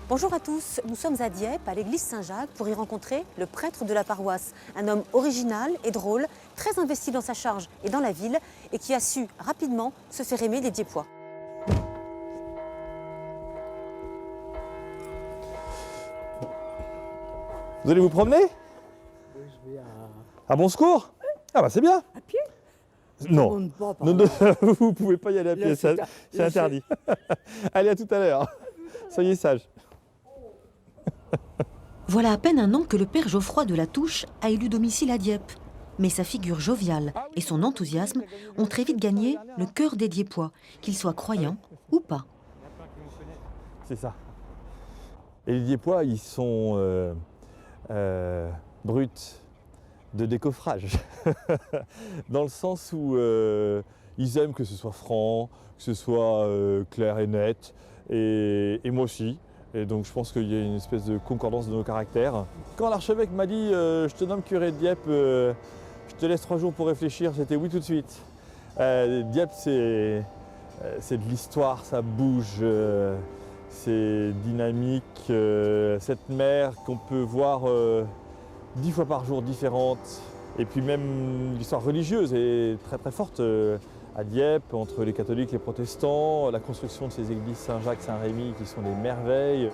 Bonjour à tous, nous sommes à Dieppe, à l'église Saint-Jacques, pour y rencontrer le prêtre de la paroisse. Un homme original et drôle, très investi dans sa charge et dans la ville, et qui a su rapidement se faire aimer des Dieppois. Vous allez vous promener? Oui, je vais À Bon Secours? Ah bah c'est bien. à pied. Non, Ne pas, non, non, vous ne pouvez pas y aller à pied, Là, c'est interdit. Allez, à tout à l'heure. Soyez sages. Voilà à peine un an que le père Geoffroy de la Touche a élu domicile à Dieppe. Mais sa figure joviale et son enthousiasme ont très vite gagné le cœur des Dieppois, qu'ils soient croyants ou pas. C'est ça. Et les Dieppois, ils sont bruts de décoffrage. Dans le sens où ils aiment que ce soit franc, que ce soit clair et net. Et moi aussi. Et donc je pense qu'il y a une espèce de concordance de nos caractères. Quand l'archevêque m'a dit je te nomme curé de Dieppe, je te laisse 3 jours pour réfléchir, c'était oui tout de suite. Dieppe c'est de l'histoire, ça bouge, c'est dynamique. Cette mer qu'on peut voir 10 fois par jour différente. Et puis même l'histoire religieuse est très très forte. À Dieppe, entre les catholiques et les protestants, la construction de ces églises Saint-Jacques, Saint-Rémy qui sont des merveilles.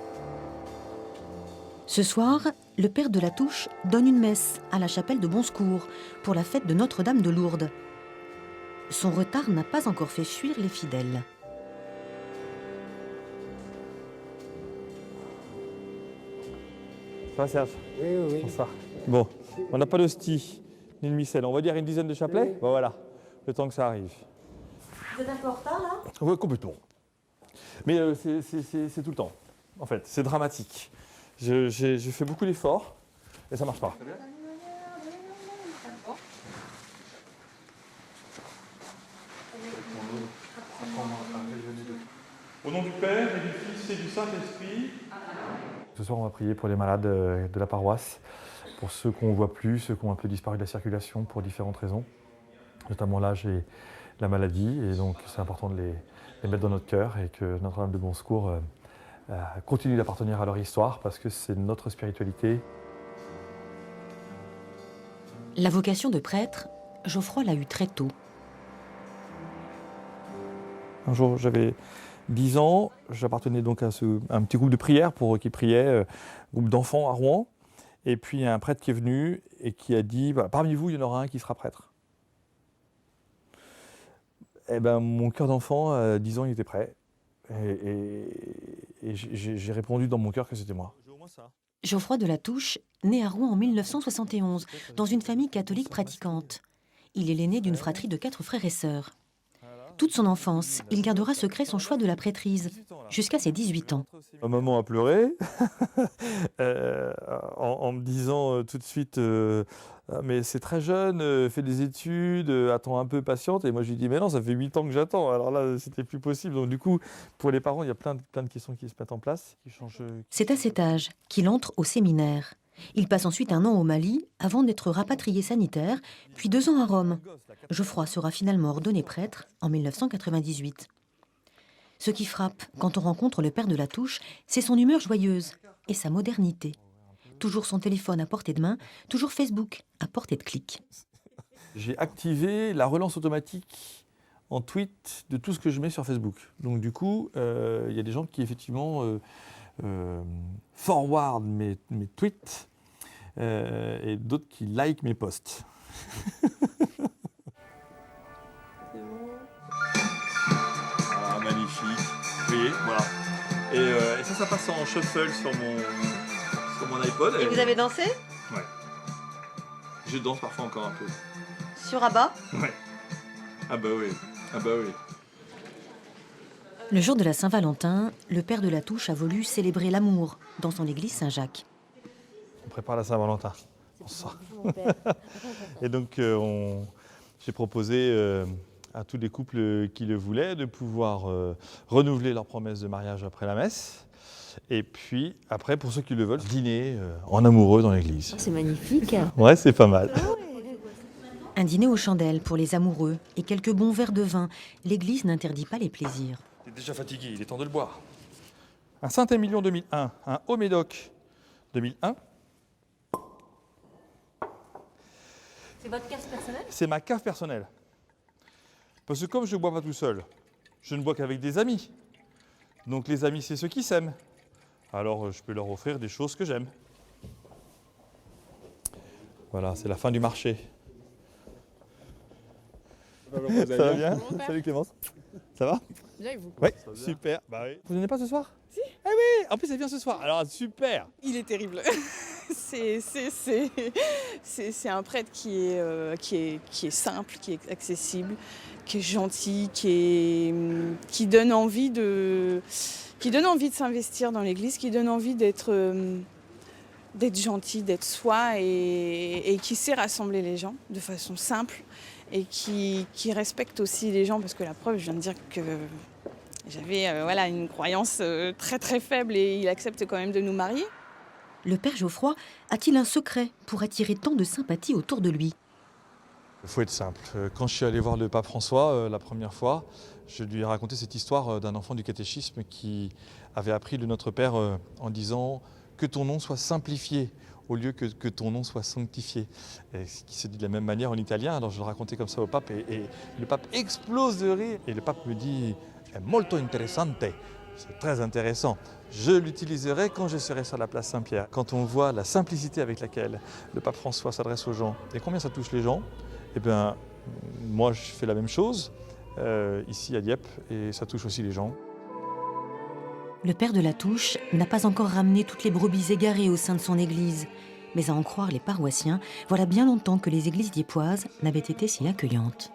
Ce soir, le père de la Touche donne une messe à la chapelle de Bon Secours pour la fête de Notre-Dame de Lourdes. Son retard n'a pas encore fait fuir les fidèles. Ça va Serge? Oui, oui. Bonsoir. Bon, on n'a pas d'hostie ni de missel. On va dire une dizaine de chapelets? Oui. Bon, voilà, le temps que ça arrive. Vous êtes un peu en retard là? Oui, complètement. Mais c'est tout le temps, en fait. C'est dramatique. Je fais beaucoup d'efforts et ça marche pas. Au nom du Père et du Fils et du Saint-Esprit. Ce soir, on va prier pour les malades de la paroisse, pour ceux qu'on ne voit plus, ceux qui ont un peu disparu de la circulation pour différentes raisons, notamment l'âge et la maladie. Et donc, c'est important de les mettre dans notre cœur et que Notre-Dame de Bon Secours continue d'appartenir à leur histoire parce que c'est notre spiritualité. La vocation de prêtre, Geoffroy l'a eue très tôt. Un jour, j'avais 10 ans, j'appartenais donc à un petit groupe de prière qui priait, groupe d'enfants à Rouen. Et puis, il y a un prêtre qui est venu et qui a dit bah, « Parmi vous, il y en aura un qui sera prêtre. » Eh ben, mon cœur d'enfant, à 10 ans, il était prêt. Et j'ai répondu dans mon cœur que c'était moi. Geoffroy de la Touche, né à Rouen en 1971, dans une famille catholique pratiquante. Il est l'aîné d'une fratrie de 4 frères et sœurs. Toute son enfance, il gardera secret son choix de la prêtrise, jusqu'à ses 18 ans. Ma maman a pleuré en me disant tout de suite mais c'est très jeune, fais des études, attends un peu, patiente. Et moi je lui dis mais non, ça fait 8 ans que j'attends. Alors là, c'était plus possible. Donc du coup, pour les parents, il y a plein de questions qui se mettent en place. C'est à cet âge qu'il entre au séminaire. Il passe ensuite 1 an au Mali avant d'être rapatrié sanitaire, puis 2 ans à Rome. Geoffroy sera finalement ordonné prêtre en 1998. Ce qui frappe quand on rencontre le père de la Touche, c'est son humeur joyeuse et sa modernité. Toujours son téléphone à portée de main, toujours Facebook à portée de clic. J'ai activé la relance automatique en tweet de tout ce que je mets sur Facebook. Donc du coup, il y a des gens qui effectivement forward mes tweets et d'autres qui like mes posts. Ah, magnifique. Vous voyez, voilà. Et ça passe en shuffle sur mon iPod. Et vous avez dansé Ouais. Je danse parfois encore un peu. sur Abba? Ouais. Ah bah oui. Ah bah oui. Le jour de la Saint-Valentin, le père de la Touche a voulu célébrer l'amour dans son église Saint-Jacques. On prépare la Saint-Valentin. Bonsoir. Et donc, j'ai proposé à tous les couples qui le voulaient de pouvoir renouveler leur promesse de mariage après la messe. Et puis, après, pour ceux qui le veulent, dîner en amoureux dans l'église. C'est magnifique. Ouais, c'est pas mal. Un dîner aux chandelles pour les amoureux et quelques bons verres de vin. L'église n'interdit pas les plaisirs. Il est déjà fatigué, il est temps de le boire. un Saint-Émilion 2001, un Haut-Médoc 2001. C'est votre cave personnelle? C'est ma cave personnelle. Parce que comme je ne bois pas tout seul, je ne bois qu'avec des amis. Donc les amis, c'est ceux qui s'aiment. Alors je peux leur offrir des choses que j'aime. Voilà, c'est la fin du marché. Ça va bien? Salut Clémence. Ça va? Bien et vous? Oui, super. Bah oui. Vous venez pas ce soir? Si. Ah oui, en plus elle vient ce soir. Alors super. Il est terrible. C'est un prêtre qui est simple, qui est accessible, qui est gentil, qui donne envie de s'investir dans l'église, qui donne envie d'être gentil, d'être soi et qui sait rassembler les gens de façon simple et qui respecte aussi les gens parce que la preuve, je viens de dire que j'avais une croyance très très faible et il accepte quand même de nous marier. Le père Geoffroy a-t-il un secret pour attirer tant de sympathie autour de lui? Il faut être simple. Quand je suis allé voir le pape François la première fois, je lui ai raconté cette histoire d'un enfant du catéchisme qui avait appris de notre Père en disant que ton nom soit simplifié au lieu que ton nom soit sanctifié. Et ce qui se dit de la même manière en italien. Alors je le racontais comme ça au pape et le pape explose de rire. Et le pape me dit « molto interessante ». C'est très intéressant. Je l'utiliserai quand je serai sur la place Saint-Pierre. Quand on voit la simplicité avec laquelle le pape François s'adresse aux gens et combien ça touche les gens, eh bien, moi je fais la même chose ici à Dieppe et ça touche aussi les gens. Le père de la Touche n'a pas encore ramené toutes les brebis égarées au sein de son église. Mais à en croire les paroissiens, voilà bien longtemps que les églises dieppoises n'avaient été si accueillantes.